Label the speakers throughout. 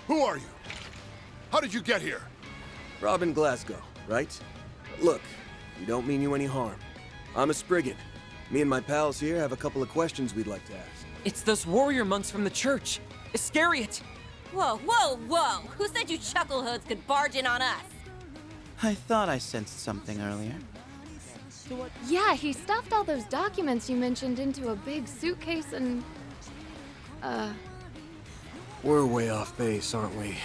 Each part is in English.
Speaker 1: Who are you? How did you get here?
Speaker 2: Robin Glasgow, right? Look, we don't mean you any harm. I'm a Spriggan. Me and my pals here have a couple of questions we'd like to ask.
Speaker 3: It's those warrior monks from the church. Iscariot!
Speaker 4: Whoa, whoa, whoa! Who said you chucklehoods could barge in on us?
Speaker 5: I thought I sensed something earlier.
Speaker 6: Yeah, he stuffed all those documents you mentioned into a big suitcase and...
Speaker 2: We're way off base, aren't we?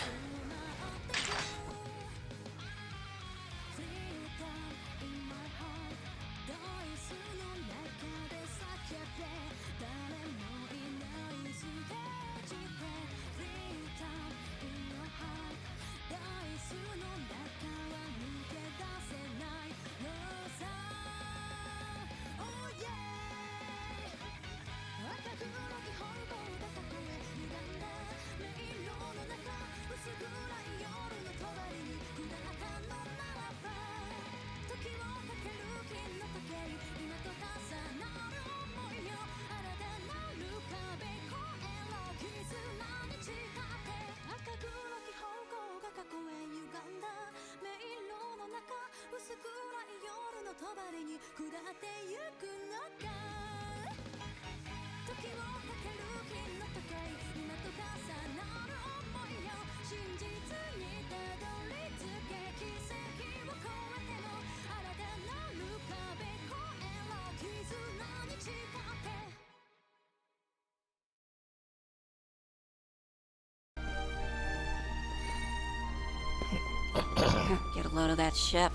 Speaker 4: Get a load of that ship.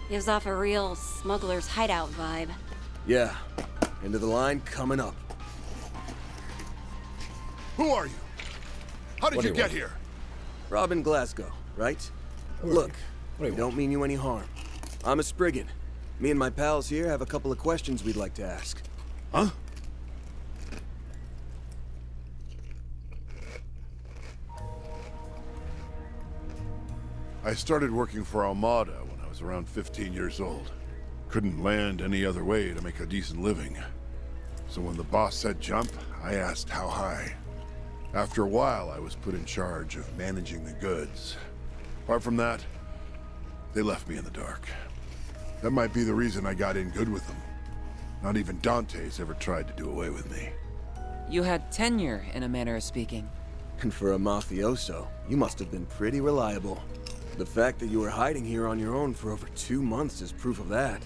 Speaker 4: Gives off a real smuggler's hideout vibe.
Speaker 2: Yeah. End of the line coming up.
Speaker 1: Who are you? How did you get here?
Speaker 2: Robin Glasgow, right? Look, we don't mean you any harm. I'm a Spriggan. Me and my pals here have a couple of questions we'd like to ask.
Speaker 1: Huh? I started working for Armada when I was around 15 years old. Couldn't land any other way to make a decent living. So when the boss said jump, I asked how high. After a while, I was put in charge of managing the goods. Apart from that, they left me in the dark. That might be the reason I got in good with them. Not even Dante's ever tried to do away with me.
Speaker 3: You had tenure, in a manner of speaking.
Speaker 2: And for a mafioso, you must have been pretty reliable. The fact that you were hiding here on your own for over 2 months is proof of that.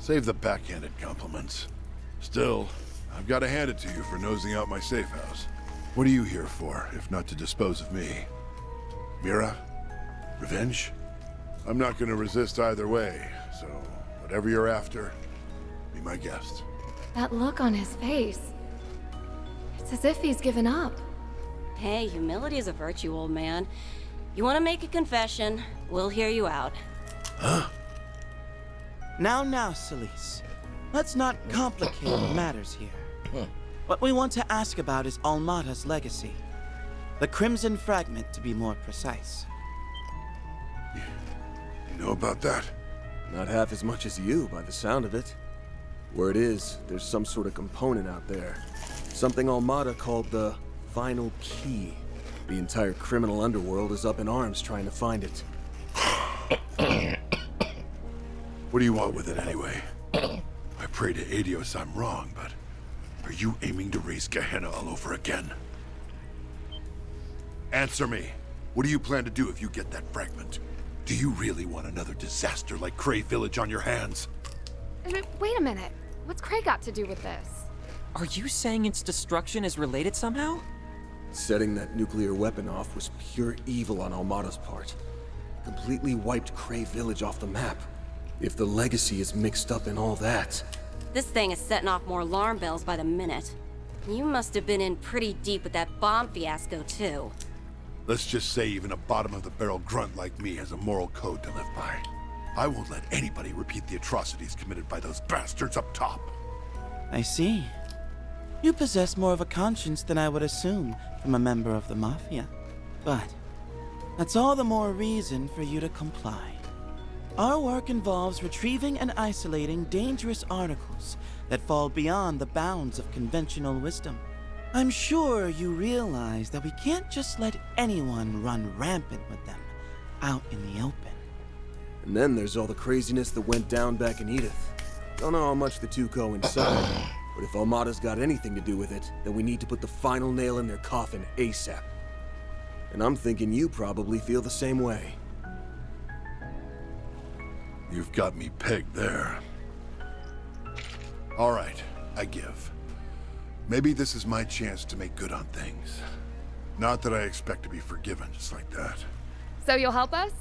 Speaker 1: Save the backhanded compliments. Still, I've got to hand it to you for nosing out my safe house. What are you here for, if not to dispose of me? Mira? Revenge? I'm not going to resist either way, so whatever you're after, be my guest.
Speaker 6: that look on his face. It's as if he's given up.
Speaker 4: Hey, humility is a virtue, old man. You want to make a confession, we'll hear you out.
Speaker 1: Huh?
Speaker 5: Now, Celise. Let's not complicate matters here. What we want to ask about is Almada's legacy. The Crimson Fragment, to be more precise.
Speaker 1: You know about that?
Speaker 2: Not half as much as you, by the sound of it. Word is, there's some sort of component out there. Something Almada called the Final Key. The entire criminal underworld is up in arms trying to find it.
Speaker 1: What do you want with it anyway? I pray to Adios I'm wrong, but are you aiming to raise Gehenna all over again? Answer me. What do you plan to do if you get that fragment? Do you really want another disaster like Cray Village on your hands?
Speaker 6: Wait a minute. What's Cray got to do with this?
Speaker 3: Are you saying its destruction is related somehow?
Speaker 2: Setting that nuclear weapon off was pure evil on Almada's part. Completely wiped Cray Village off the map. If the legacy is mixed up in all that...
Speaker 4: This thing is setting off more alarm bells by the minute. You must have been in pretty deep with that bomb fiasco, too.
Speaker 1: Let's just say even a bottom-of-the-barrel grunt like me has a moral code to live by. I won't let anybody repeat the atrocities committed by those bastards up top.
Speaker 5: I see. You possess more of a conscience than I would assume from a member of the Mafia. But that's all the more reason for you to comply. Our work involves retrieving and isolating dangerous articles that fall beyond the bounds of conventional wisdom. I'm sure you realize that we can't just let anyone run rampant with them out in the open.
Speaker 2: And then there's all the craziness that went down back in Edith. Don't know how much the two coincide, but if Almada's got anything to do with it, then we need to put the final nail in their coffin ASAP. And I'm thinking you probably feel the same way.
Speaker 1: You've got me pegged there. All right, I give. Maybe this is my chance to make good on things. Not that I expect to be forgiven just like that.
Speaker 6: So you'll help us?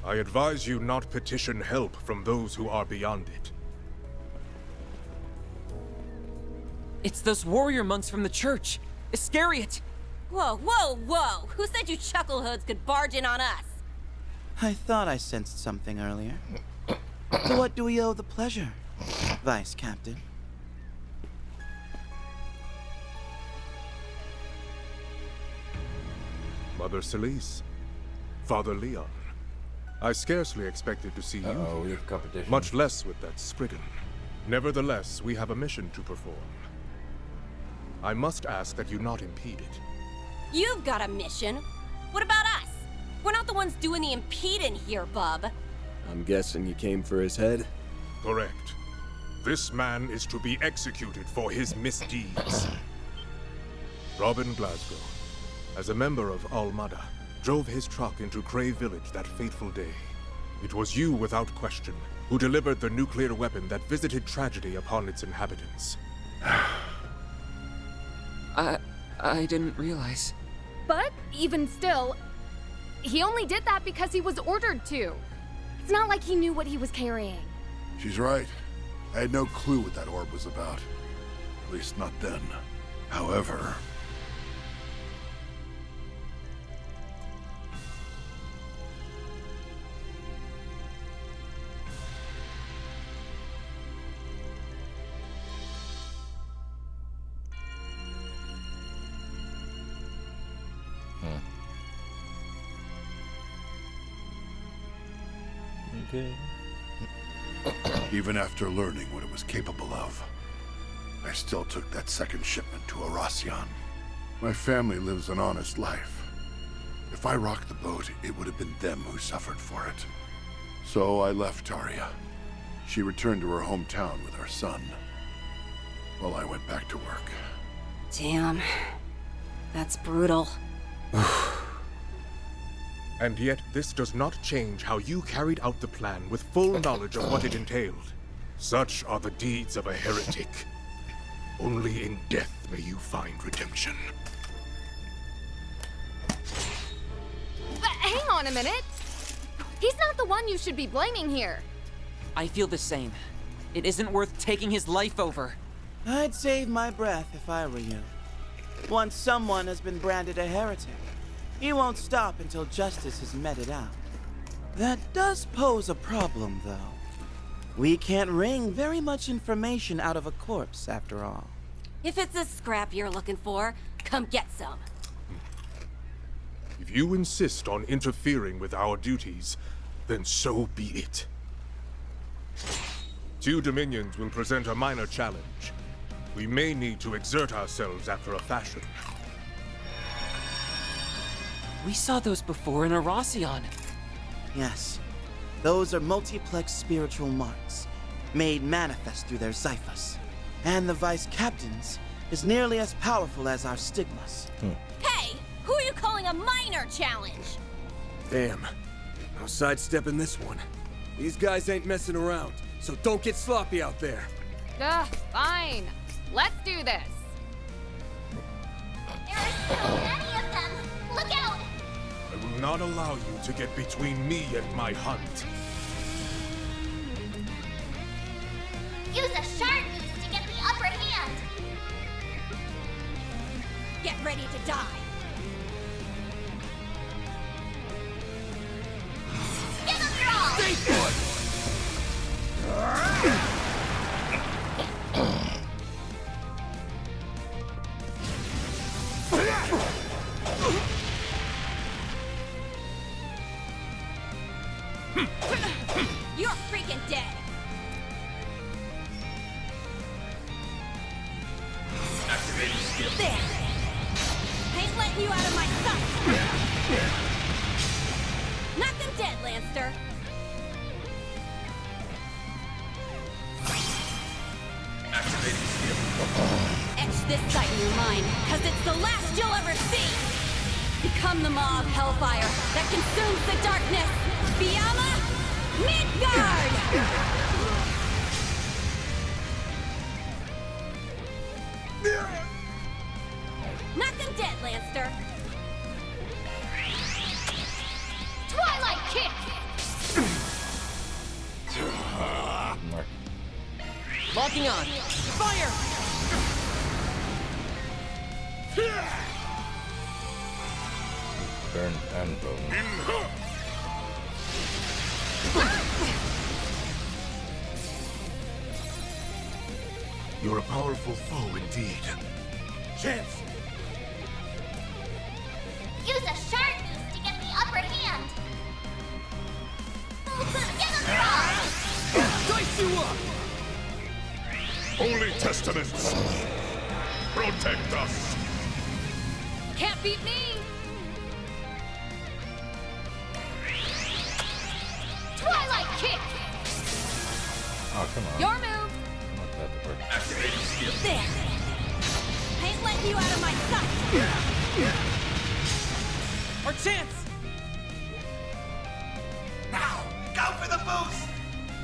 Speaker 7: I advise you not petition help from those who are beyond it.
Speaker 3: It's those warrior monks from the church. Iscariot!
Speaker 4: Whoa, whoa, whoa! Who said you chucklehoods could barge in on us?
Speaker 5: I thought I sensed something earlier. To what do we owe the pleasure, Vice Captain?
Speaker 7: Mother Celise, Father Leon. I scarcely expected to see you
Speaker 8: Uh-oh, we
Speaker 7: here,
Speaker 8: have competition.
Speaker 7: much less with that Spriggan. Nevertheless, we have a mission to perform. I must ask that you not impede it.
Speaker 4: You've got a mission. What about us? We're not the ones doing the impeding here, bub.
Speaker 2: I'm guessing you came for his head?
Speaker 7: Correct. This man is to be executed for his misdeeds. Robin Glasgow, as a member of Almada, drove his truck into Cray Village that fateful day. It was you, without question, who delivered the nuclear weapon that visited tragedy upon its inhabitants.
Speaker 3: I didn't realize.
Speaker 6: But even still, he only did that because he was ordered to. It's not like he knew what he was carrying.
Speaker 1: She's right. I had no clue what that orb was about. At least not then. However...
Speaker 8: Okay.
Speaker 1: Even after learning what it was capable of, I still took that second shipment to Aracion. My family lives an honest life. If I rocked the boat, it would have been them who suffered for it. So I left Taria. She returned to her hometown with our son, while I went back to work.
Speaker 4: Damn. That's brutal.
Speaker 7: And yet, this does not change how you carried out the plan with full knowledge of what it entailed. Such are the deeds of a heretic. Only in death may you find redemption.
Speaker 6: But hang on a minute! He's not the one you should be blaming here.
Speaker 3: I feel the same. It isn't worth taking his life over.
Speaker 5: I'd save my breath if I were you. Once someone has been branded a heretic, he won't stop until justice has meted out. That does pose a problem, though. We can't wring very much information out of a corpse, after all.
Speaker 4: If it's a scrap you're looking for, come get some.
Speaker 7: If you insist on interfering with our duties, then so be it. Two Dominions will present a minor challenge. We may need to exert ourselves after a fashion.
Speaker 3: We saw those before in Aracion.
Speaker 5: Yes, those are multiplex spiritual marks, made manifest through their Xiphas. And the Vice Captain's is nearly as powerful as our stigmas.
Speaker 4: Hey! Who are you calling a minor challenge?
Speaker 2: Damn. No sidestepping this one. These guys ain't messing around, so don't get sloppy out there.
Speaker 6: Ugh, fine. Let's do this.
Speaker 9: There are so many of them! Look out!
Speaker 7: I will not allow you to get between me and my hunt.
Speaker 9: Use a shard boost to get the upper hand!
Speaker 4: Get ready to die.
Speaker 9: Give them your all!
Speaker 4: Knock them dead, Lancer.
Speaker 8: Activating skill.
Speaker 4: Etch this sight in your mind, cause it's the last you'll ever see! Become the maw of hellfire that consumes the darkness! Fiamma Midgard! Knock them dead, Lancer!
Speaker 6: Twilight kick!
Speaker 3: Locking on. Fire!
Speaker 8: Burned and broken.
Speaker 7: You're a powerful foe indeed.
Speaker 1: Chance!
Speaker 9: Use a shard boost to get the upper hand. Give him
Speaker 7: Dice you up!
Speaker 1: Holy Testaments! Protect us!
Speaker 6: Can't beat me! Twilight kick!
Speaker 8: Oh, come on.
Speaker 6: Your move!
Speaker 8: Not that to work.
Speaker 7: Activating skill.
Speaker 4: There! I ain't letting you out of my sight!
Speaker 3: Our chance!
Speaker 5: Now, go for the boost!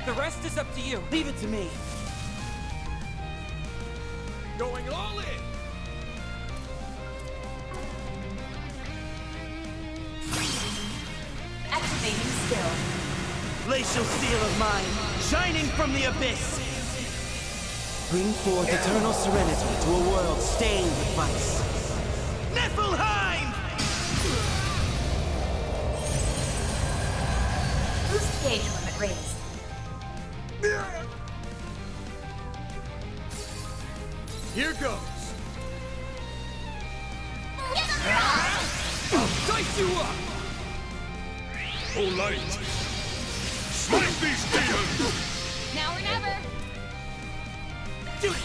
Speaker 3: The rest is up to you.
Speaker 5: Leave it to me.
Speaker 7: Going all in!
Speaker 4: Activating skill.
Speaker 5: Glacial steel of mine, shining from the abyss. Bring forth eternal serenity to a world stained with vice. Niflheim!
Speaker 9: boost gauge limit raised.
Speaker 7: Here goes.
Speaker 9: Give him
Speaker 7: Dice you up!
Speaker 1: Oh, light! Smite these demons!
Speaker 6: Now or never!
Speaker 5: Do it!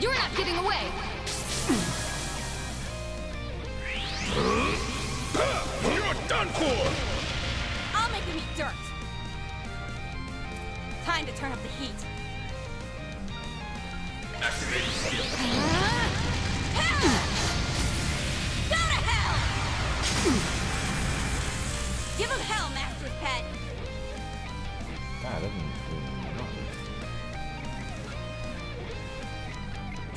Speaker 6: You're not getting away!
Speaker 1: You're done for!
Speaker 4: I'll make him eat dirt. Time to turn up the heat.
Speaker 7: Activating skill.
Speaker 4: Go to hell! Give him hell, Master's Pet.
Speaker 8: God, that didn't do nothing.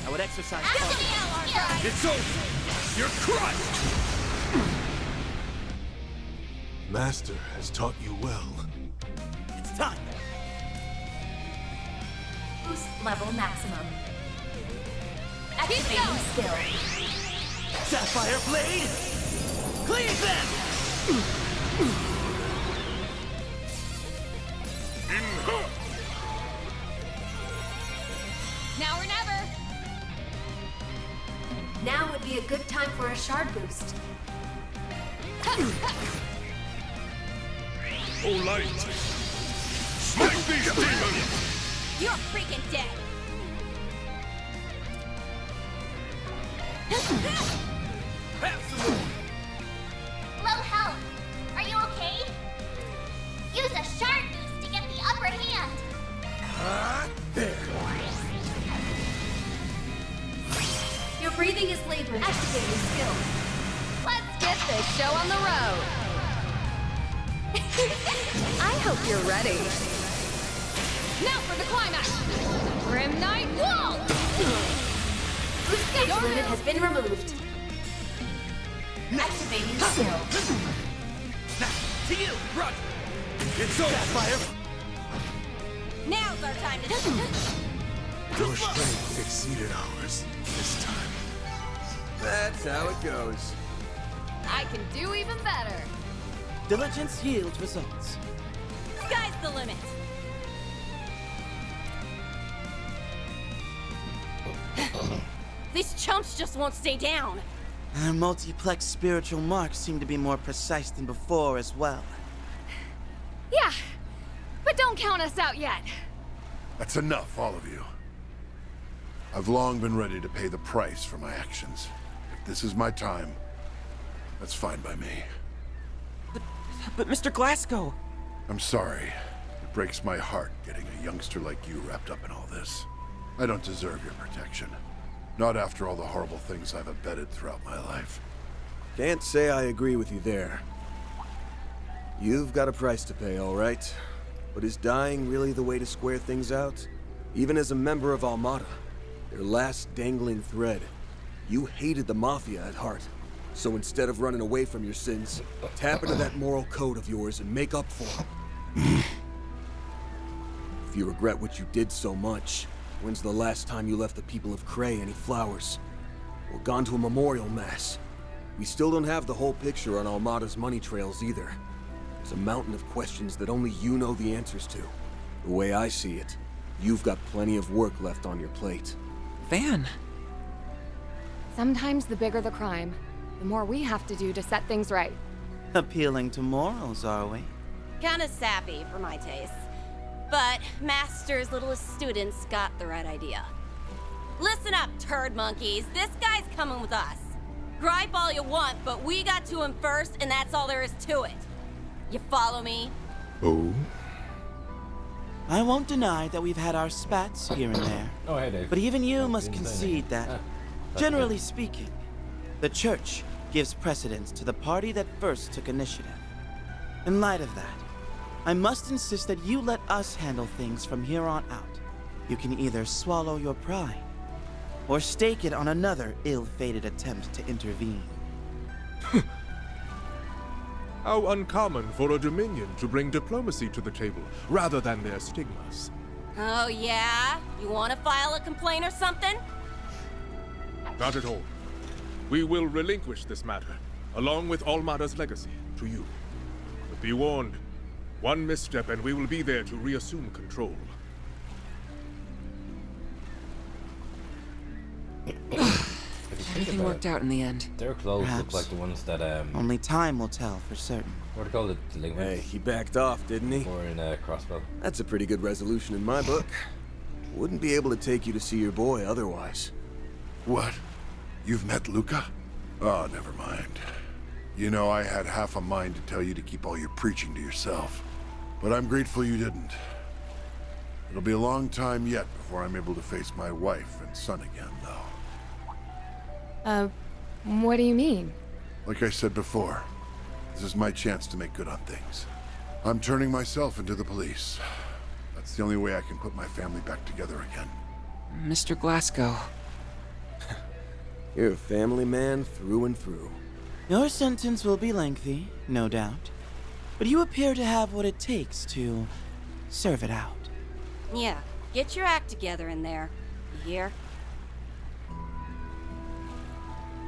Speaker 5: I would exercise
Speaker 9: After
Speaker 5: caution.
Speaker 9: the hour,
Speaker 7: It's over! You're crushed! Master has taught you well.
Speaker 5: It's time.
Speaker 9: Boost level maximum.
Speaker 6: Keep
Speaker 9: Activating
Speaker 6: going.
Speaker 9: skill.
Speaker 5: Sapphire blade! Cleave them!
Speaker 6: Now or never!
Speaker 9: Now would be a good time for a shard boost.
Speaker 1: Oh, light! Smite these demons!
Speaker 4: You're freaking dead.
Speaker 9: Low health. Are you okay? Use a shard boost to get the upper hand. Your breathing is labored. Activating skill.
Speaker 6: Let's get this show on the road! I hope you're ready. Now for the climax! Grim Knight Wall!
Speaker 9: Boost gauge limit has been removed. Activating skill.
Speaker 5: To you, Roger!
Speaker 7: It's over!
Speaker 5: Sapphire!
Speaker 4: Now's our time to...
Speaker 7: Your strength exceeded ours this time.
Speaker 2: That's how it goes.
Speaker 6: I can do even better.
Speaker 5: Diligence yields results.
Speaker 4: Sky's the limit. These chumps just won't stay down.
Speaker 5: Our multiplex spiritual marks seem to be more precise than before as well.
Speaker 6: Yeah, but don't count us out yet.
Speaker 1: That's enough, all of you. I've long been ready to pay the price for my actions. If this is my time, that's fine by me.
Speaker 3: But Mr. Glasgow...
Speaker 1: I'm sorry. It breaks my heart getting a youngster like you wrapped up in all this. I don't deserve your protection. Not after all the horrible things I've abetted throughout my life.
Speaker 2: Can't say I agree with you there. You've got a price to pay, all right? But is dying really the way to square things out? Even as a member of Almada, their last dangling thread, you hated the Mafia at heart. So instead of running away from your sins, tap into that moral code of yours and make up for them. If you regret what you did so much, when's the last time you left the people of Cray any flowers? Or gone to a memorial mass? We still don't have the whole picture on Almada's money trails either. There's a mountain of questions that only you know the answers to. The way I see it, you've got plenty of work left on your plate.
Speaker 3: Van.
Speaker 6: Sometimes the bigger the crime, the more we have to do to set things right.
Speaker 5: Appealing to morals, are we?
Speaker 4: Kinda sappy for my taste. But Master's littlest students got the right idea. Listen up, turd monkeys. This guy's coming with us. Gripe all you want, but we got to him first, and that's all there is to it. You follow me?
Speaker 1: Oh?
Speaker 5: I won't deny that we've had our spats here and there.
Speaker 8: Oh, hey, Dave.
Speaker 5: But even you
Speaker 8: Oh,
Speaker 5: must
Speaker 8: didn't say
Speaker 5: concede
Speaker 8: anything.
Speaker 5: that,
Speaker 8: That's
Speaker 5: generally
Speaker 8: good.
Speaker 5: speaking, the Church gives precedence to the party that first took initiative. In light of that, I must insist that you let us handle things from here on out. You can either swallow your pride, or stake it on another ill-fated attempt to intervene.
Speaker 7: How uncommon for a Dominion to bring diplomacy to the table, rather than their stigmas.
Speaker 4: Oh, yeah? You want to file a complaint or something?
Speaker 7: Not at all. We will relinquish this matter, along with Almada's legacy, to you. But be warned, one misstep and we will be there to reassume control.
Speaker 8: If you think
Speaker 3: Everything
Speaker 8: about
Speaker 3: worked out in the end.
Speaker 8: it, their clothes
Speaker 5: Perhaps.
Speaker 8: look like the ones that
Speaker 5: Only time will tell for certain.
Speaker 8: what do they call it?
Speaker 2: Hey,
Speaker 8: Delinquents?
Speaker 2: he backed off, didn't he?
Speaker 8: Or in Crossbow.
Speaker 2: That's a pretty good resolution in my book. Wouldn't be able to take you to see your boy otherwise.
Speaker 1: What? You've met Luca? Oh, never mind. You know, I had half a mind to tell you to keep all your preaching to yourself. But I'm grateful you didn't. It'll be a long time yet before I'm able to face my wife and son again, though.
Speaker 6: What do you mean?
Speaker 1: Like I said before, this is my chance to make good on things. I'm turning myself into the police. That's the only way I can put my family back together again.
Speaker 3: Mr. Glasgow.
Speaker 2: You're a family man through and through.
Speaker 5: Your sentence will be lengthy, no doubt. But you appear to have what it takes to serve it out.
Speaker 4: Yeah, get your act together in there. You hear?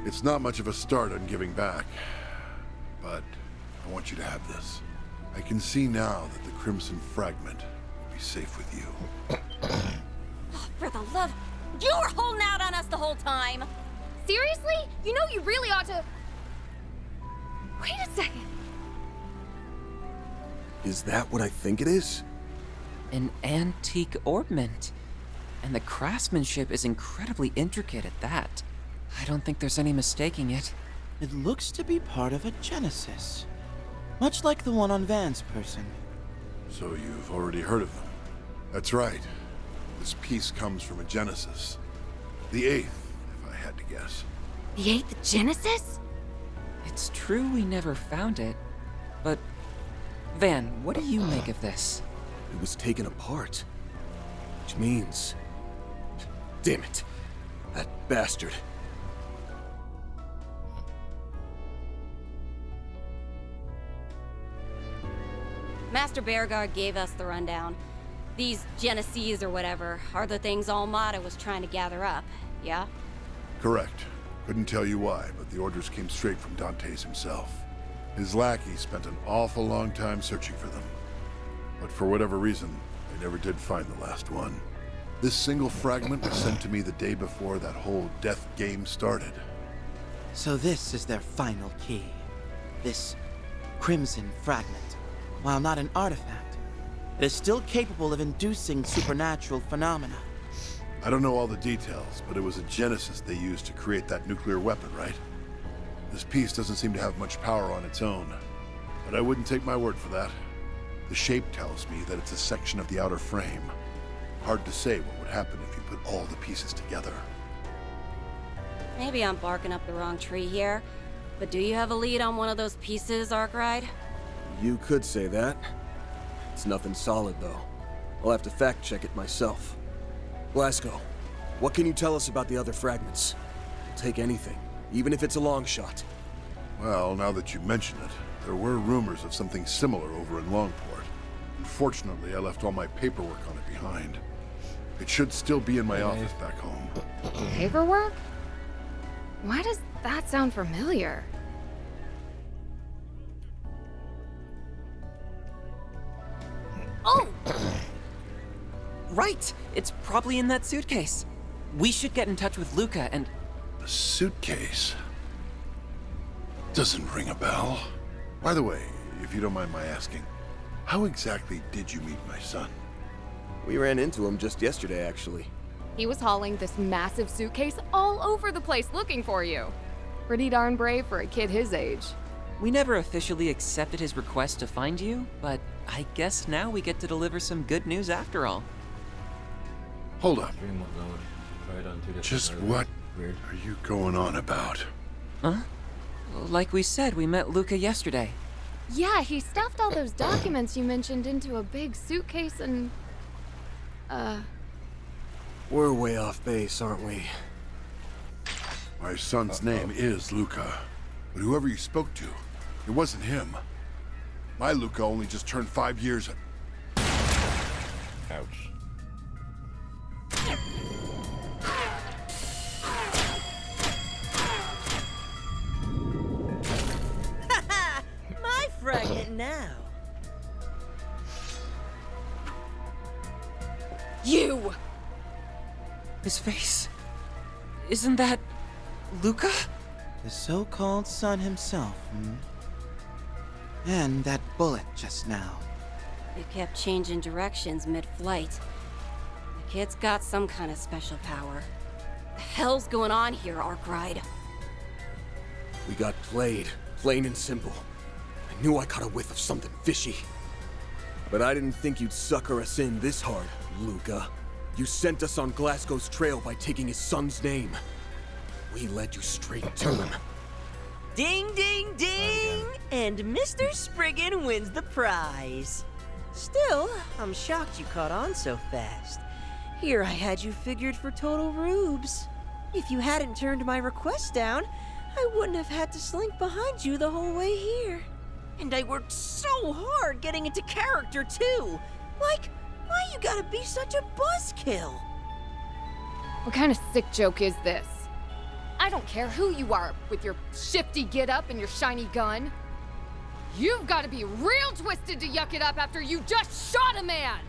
Speaker 1: It's not much of a start on giving back, but I want you to have this. I can see now that the Crimson Fragment will be safe with you.
Speaker 4: For the love... You were holding out on us the whole time!
Speaker 6: Seriously? You know you really ought to... Wait a second.
Speaker 2: Is that what I think it is?
Speaker 3: An antique ornament. And the craftsmanship is incredibly intricate at that. I don't think there's any mistaking it.
Speaker 5: It looks to be part of a Genesis. Much like the one on Van's person.
Speaker 1: So you've already heard of them. That's right. This piece comes from a Genesis. The 8th, if I had to guess.
Speaker 6: The 8th Genesis?
Speaker 3: It's true we never found it, but... Van, what do you make of this?
Speaker 2: It was taken apart. Which means... Damn it. That bastard.
Speaker 4: Master Beauregard gave us the rundown. These Genesees or whatever are the things Almada was trying to gather up, yeah?
Speaker 1: Correct. Couldn't tell you why, but the orders came straight from Dante's himself. His lackey spent an awful long time searching for them. But for whatever reason, they never did find the last one. This single fragment was sent to me the day before that whole death game started.
Speaker 5: So this is their final key. This Crimson Fragment. While not an artifact, it is still capable of inducing supernatural phenomena.
Speaker 1: I don't know all the details, but it was a Genesis they used to create that nuclear weapon, right? This piece doesn't seem to have much power on its own, but I wouldn't take my word for that. The shape tells me that it's a section of the outer frame. Hard to say what would happen if you put all the pieces together.
Speaker 4: Maybe I'm barking up the wrong tree here, but do you have a lead on one of those pieces, Arkwright?
Speaker 2: You could say that. It's nothing solid, though. I'll have to fact-check it myself. Glasgow, what can you tell us about the other fragments? I'll take anything, even if it's a long shot.
Speaker 1: Well, now that you mention it, there were rumors of something similar over in Longport. Unfortunately, I left all my paperwork on it behind. It should still be in my office back home.
Speaker 6: Paperwork? Why does that sound familiar?
Speaker 3: Oh! Right! It's probably in that suitcase. We should get in touch with Luca and...
Speaker 1: A suitcase? Doesn't ring a bell. By the way, if you don't mind my asking, how exactly did you meet my son?
Speaker 2: We ran into him just yesterday, actually.
Speaker 6: He was hauling this massive suitcase all over the place looking for you. Pretty darn brave for a kid his age.
Speaker 3: We never officially accepted his request to find you, but I guess now we get to deliver some good news after all.
Speaker 1: Hold up.
Speaker 8: Remote mode. Try it on 2 different
Speaker 1: Just
Speaker 8: servers.
Speaker 1: what
Speaker 8: Weird.
Speaker 1: are you going on about?
Speaker 3: Huh? Like we said, we met Luca yesterday.
Speaker 6: Yeah, he stuffed all those documents you mentioned into a big suitcase and...
Speaker 2: We're way off base, aren't we?
Speaker 1: My son's name is Luca, but whoever you spoke to, it wasn't him. My Luca only just turned 5 years.
Speaker 8: Ouch.
Speaker 10: My fragment now.
Speaker 6: You!
Speaker 3: His face. Isn't that... Luca?
Speaker 5: The so-called son himself, And that bullet just now.
Speaker 4: It kept changing directions mid-flight. The kid's got some kind of special power. The hell's going on here, Arkwright?
Speaker 2: We got played, plain and simple. I knew I caught a whiff of something fishy. But I didn't think you'd sucker us in this hard, Luca. You sent us on Glasgow's trail by taking his son's name. We led you straight to him.
Speaker 10: Ding, ding, ding! And Mr. Spriggan wins the prize. Still, I'm shocked you caught on so fast. Here I had you figured for total rubes. If you hadn't turned my request down, I wouldn't have had to slink behind you the whole way here. And I worked so hard getting into character, too. Like, why you gotta be such a buzzkill?
Speaker 6: What kind of sick joke is this? I don't care who you are with your shifty get-up and your shiny gun. You've got to be real twisted to yuck it up after you just shot a man!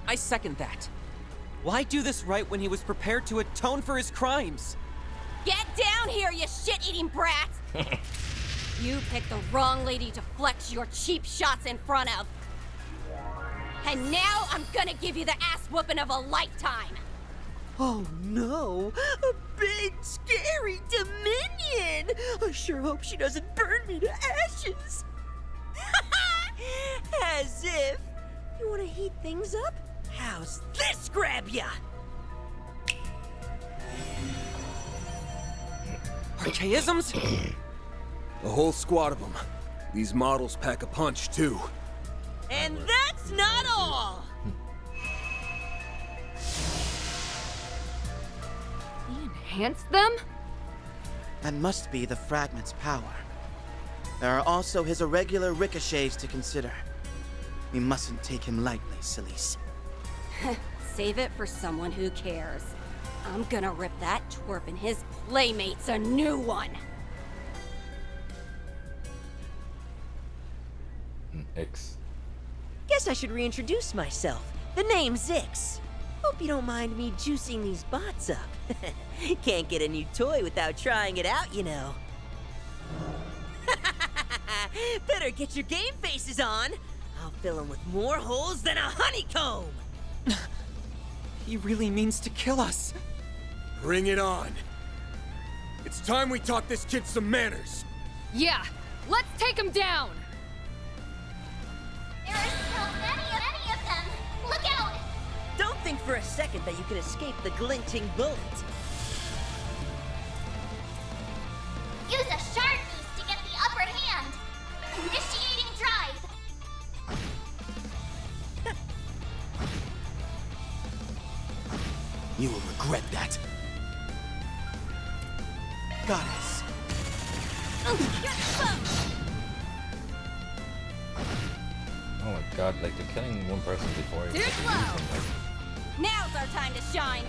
Speaker 3: I second that. Why do this right when he was prepared to atone for his crimes?
Speaker 4: Get down here, you shit-eating brat! You picked the wrong lady to flex your cheap shots in front of. And now I'm gonna give you the ass whooping of a lifetime!
Speaker 10: Oh no! A big, scary Dominion! I sure hope she doesn't burn me to ashes! As if! You wanna heat things up? How's this grab ya?
Speaker 3: Archaisms?
Speaker 2: A whole squad of them. These models pack a punch, too.
Speaker 10: And that's not all!
Speaker 6: He enhanced them?
Speaker 5: That must be the fragment's power. There are also his irregular ricochets to consider. We mustn't take him lightly, sillies.
Speaker 4: Save it for someone who cares. I'm gonna rip that twerp and his playmates a new one!
Speaker 8: X.
Speaker 10: Guess I should reintroduce myself. The name's Ix. Hope you don't mind me juicing these bots up. Can't get a new toy without trying it out, you know. Better get your game faces on. I'll fill them with more holes than a honeycomb.
Speaker 3: He really means to kill us.
Speaker 2: Bring it on. It's time we taught this kid some manners.
Speaker 6: Yeah, let's take him down!
Speaker 9: There are so many of them. Look out!
Speaker 10: Don't think for a second that you can escape the glinting bullet.
Speaker 9: Use a shard boost to get the upper hand. Initiating drive.
Speaker 5: You will regret that. Goddess.
Speaker 8: Oh my god, like they're killing one person before you
Speaker 6: Too
Speaker 8: get to
Speaker 6: slow.
Speaker 8: use them. Like,
Speaker 4: Now's our time to shine.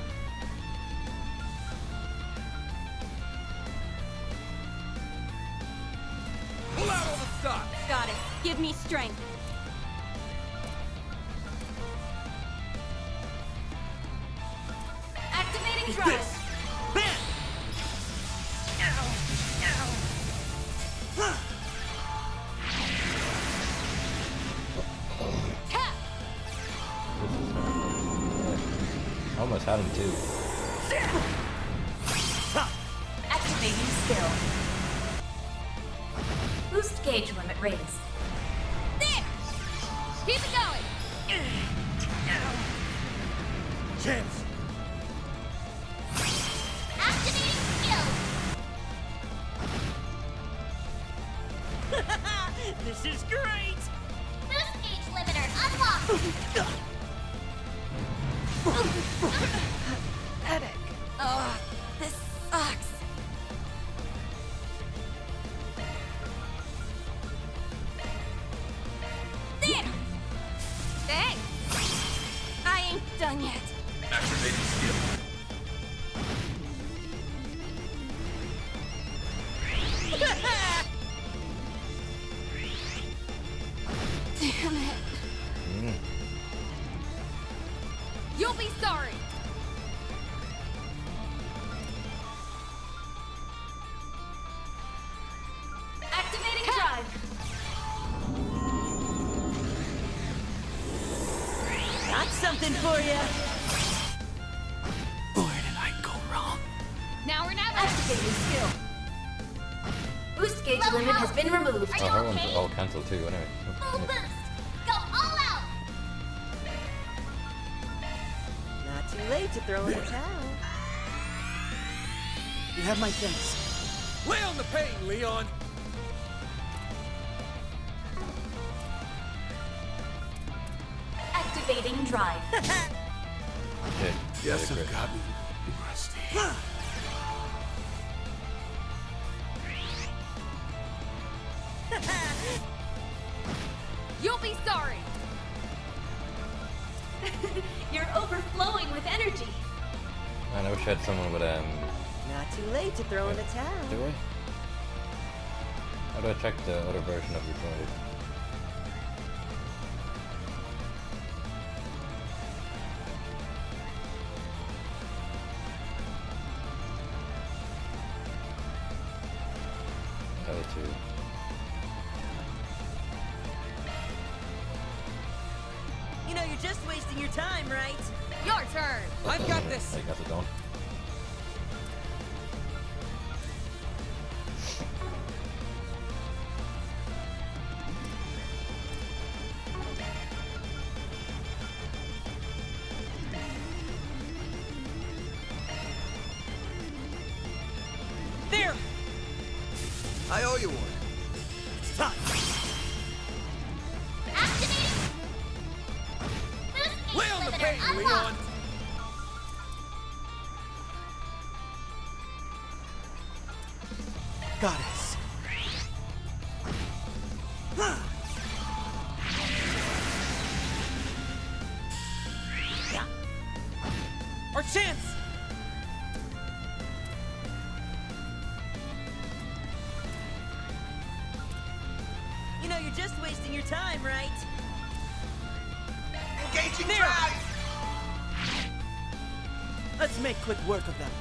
Speaker 2: Pull out all the stops.
Speaker 4: Goddess, give me strength. Activating drive.
Speaker 2: Bam!
Speaker 8: I almost had him too.
Speaker 11: Activating skill. Boost gauge limit raised.
Speaker 6: There! Keep it going!
Speaker 2: Chance.
Speaker 9: Activating skill.
Speaker 10: This is great!
Speaker 9: Boost gauge limiter unlocked.
Speaker 4: Ugh, this sucks. There!
Speaker 6: Thanks!
Speaker 4: I ain't done yet.
Speaker 2: Activating skill.
Speaker 4: Damn it.
Speaker 6: You'll be sorry!
Speaker 11: Activating drive.
Speaker 10: Got something for you.
Speaker 5: Where did I go wrong?
Speaker 6: Now or never!
Speaker 11: Activating skill. Boost gauge
Speaker 9: Low
Speaker 11: limit has
Speaker 9: health.
Speaker 11: been removed.
Speaker 9: Are
Speaker 8: Oh,
Speaker 9: you
Speaker 8: her one's
Speaker 9: okay?
Speaker 8: all cancelled too, anyway.
Speaker 9: Full boost. Go all out.
Speaker 10: Not too late to throw in the towel.
Speaker 5: You have my thanks.
Speaker 2: Lay on the pain, Leon.
Speaker 11: Activating drive.
Speaker 8: Shit.
Speaker 2: Yes,
Speaker 8: Really
Speaker 2: I've
Speaker 8: great.
Speaker 2: gotten rusty.
Speaker 6: You'll be sorry!
Speaker 11: You're overflowing with energy.
Speaker 8: Man, I wish I had someone with
Speaker 10: Not too late to throw in the towel.
Speaker 8: do I? How do I check the other version of your droid? L2.
Speaker 10: You know, you're just wasting your time, right?
Speaker 6: Your turn!
Speaker 2: I've got this.
Speaker 8: I guess I don't.
Speaker 10: There!
Speaker 2: I owe you one. It's time.
Speaker 9: Activating. Boost gauge
Speaker 2: Lay on the
Speaker 9: limiter
Speaker 2: pain,
Speaker 9: unlocked.
Speaker 2: Leon.
Speaker 5: Goddess.
Speaker 10: Our chance! You know, you're just wasting your time, right?
Speaker 2: Engaging
Speaker 10: There.
Speaker 2: drive.
Speaker 10: Let's make quick work of them.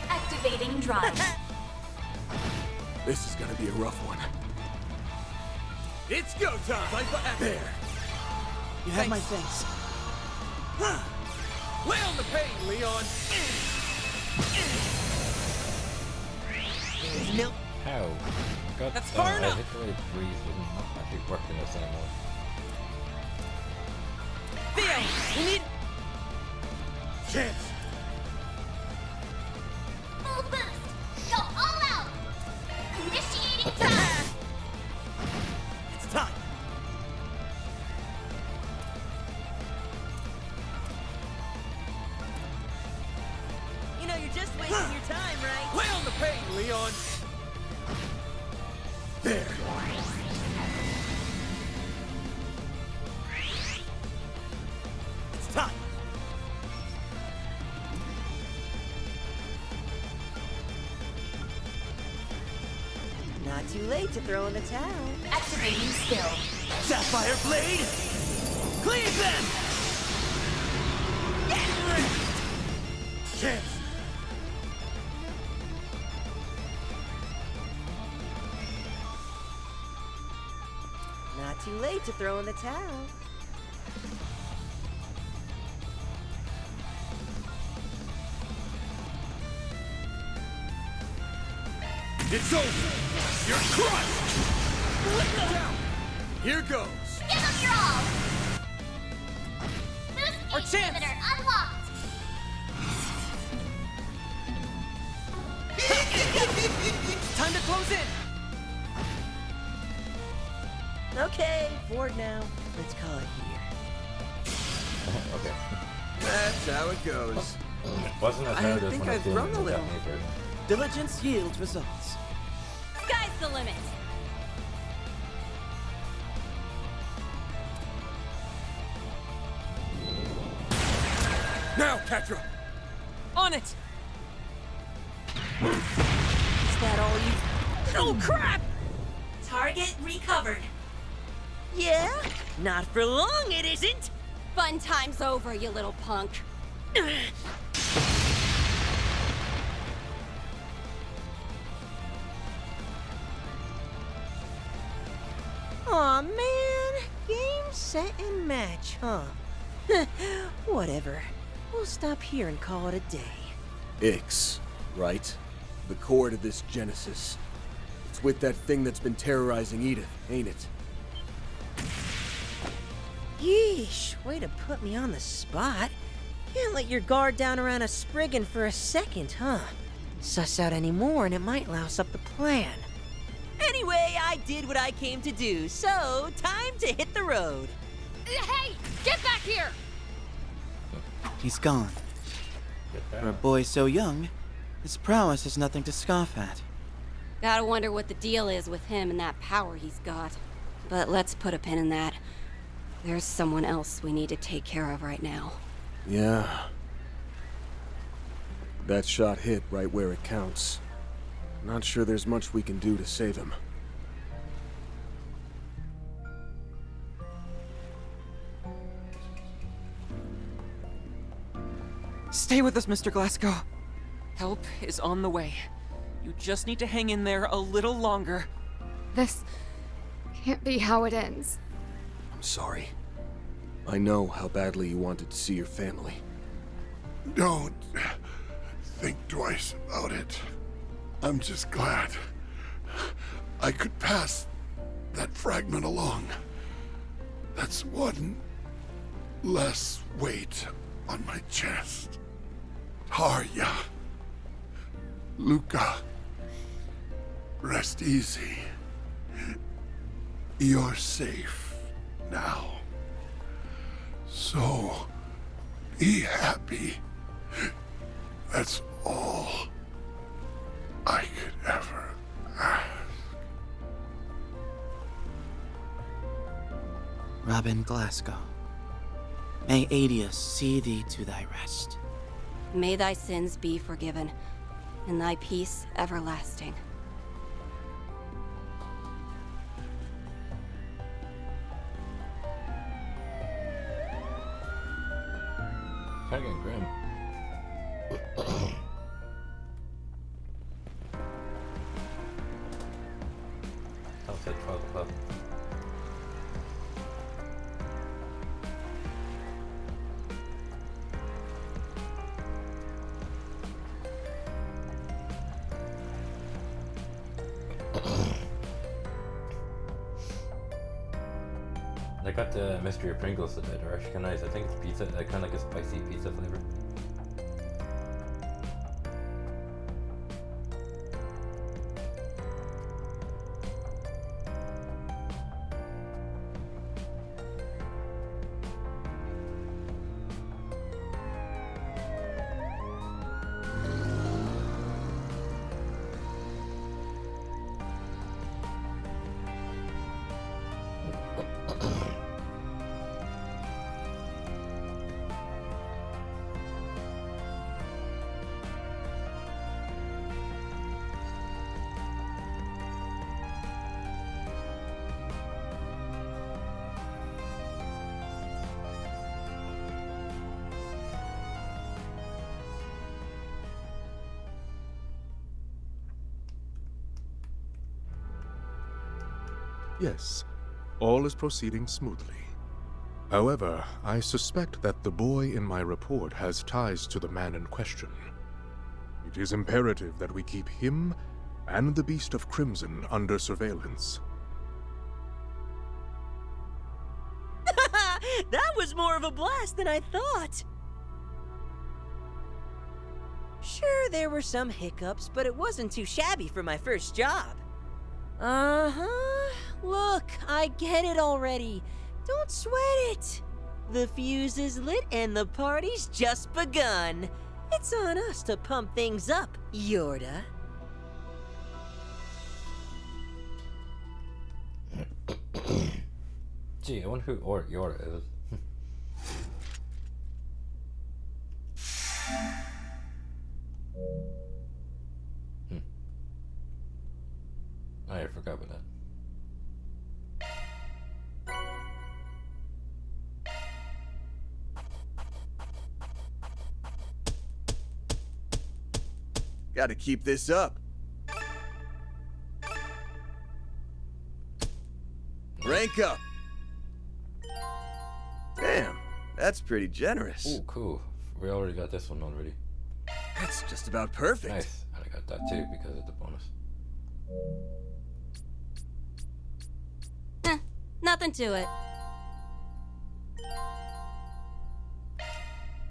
Speaker 11: Activating drive.
Speaker 2: This is gonna be a rough one. It's go time! There!
Speaker 5: You have my thanks.
Speaker 2: Lay on the pain, Leon!
Speaker 10: Nope.
Speaker 8: How? God,
Speaker 10: That's far
Speaker 8: I
Speaker 10: enough.
Speaker 8: hit the way breeze wasn't actually working this anymore.
Speaker 10: Theo, we need...
Speaker 2: Chance!
Speaker 9: Full boost! Go all out! Initiating drive!
Speaker 2: It's time!
Speaker 10: You know, you're just wasting your time, right?
Speaker 2: Lay on the pain, Leon! There! It's time!
Speaker 10: Not too late to throw in the towel.
Speaker 11: Activating skill.
Speaker 2: Sapphire Blade! Cleave them! Chance!
Speaker 10: Not too late to throw in the towel.
Speaker 2: It's over! You're crushed! Down! Here goes!
Speaker 9: Give them your all! Boost
Speaker 10: Our
Speaker 9: gauge
Speaker 10: chance!
Speaker 9: limiter unlocked!
Speaker 10: Time to close in! Okay, forward now. Let's call it here.
Speaker 8: Okay.
Speaker 2: That's how it goes.
Speaker 8: Wasn't as
Speaker 10: I
Speaker 8: hard as
Speaker 10: think
Speaker 8: when I was
Speaker 10: I've
Speaker 8: doing
Speaker 10: grown
Speaker 8: it
Speaker 10: a
Speaker 8: in the
Speaker 10: little.
Speaker 8: Japanese version.
Speaker 5: Diligence yields results.
Speaker 4: Sky's the limit.
Speaker 2: Now, Catra!
Speaker 10: On it! Is that all you... Oh, crap!
Speaker 11: Target recovered.
Speaker 10: Yeah? Not for long, it isn't!
Speaker 4: Fun time's over, you little punk.
Speaker 10: Aw, man. Game, set, and match, huh? Whatever. We'll stop here and call it a day.
Speaker 2: Ix, right? The core to this Genesis. It's with that thing that's been terrorizing Edith, ain't it?
Speaker 10: Yeesh, way to put me on the spot. Can't let your guard down around a Spriggan for a second, huh? Suss out any more and it might louse up the plan. Anyway, I did what I came to do, so time to hit the road.
Speaker 6: Hey! Get back here!
Speaker 5: He's gone.
Speaker 8: Get
Speaker 5: For a
Speaker 8: down.
Speaker 5: boy so young, his prowess is nothing to scoff at.
Speaker 4: Gotta wonder what the deal is with him and that power he's got. But let's put a pin in that. There's someone else we need to take care of right now.
Speaker 2: Yeah. That shot hit right where it counts. Not sure there's much we can do to save him.
Speaker 3: Stay with us, Mr. Glasgow. Help is on the way. You just need to hang in there a little longer.
Speaker 6: This can't be how it ends.
Speaker 2: I'm sorry. I know how badly you wanted to see your family.
Speaker 1: Don't think twice about it. I'm just glad I could pass that fragment along. That's one less weight on my chest. Tarja, Luca, rest easy. You're safe now. So, be happy. That's all I could ever ask.
Speaker 5: Robin Glasgow. May Adius see thee to thy rest.
Speaker 4: May thy sins be forgiven, and thy peace everlasting.
Speaker 8: Kinda getting grim. I'll say 12 o'clock. I got the mystery of Pringles today. They're actually kind of nice. I think it's pizza, kind of like a spicy pizza flavor.
Speaker 7: Yes, all is proceeding smoothly. However, I suspect that the boy in my report has ties to the man in question. It is imperative that we keep him and the Beast of Crimson under surveillance.
Speaker 10: That was more of a blast than I thought! Sure, there were some hiccups, but it wasn't too shabby for my first job. Uh-huh. Look, I get it already. Don't sweat it. The fuse is lit and the party's just begun. It's on us to pump things up, Yorda.
Speaker 8: Gee, I wonder who Yorda is. I forgot about that.
Speaker 2: Gotta keep this up. Rank up. Damn, that's pretty generous.
Speaker 8: Oh, cool. We already got this one already.
Speaker 2: That's just about perfect.
Speaker 8: Nice. And I got that too because of the bonus.
Speaker 4: Nothing to it.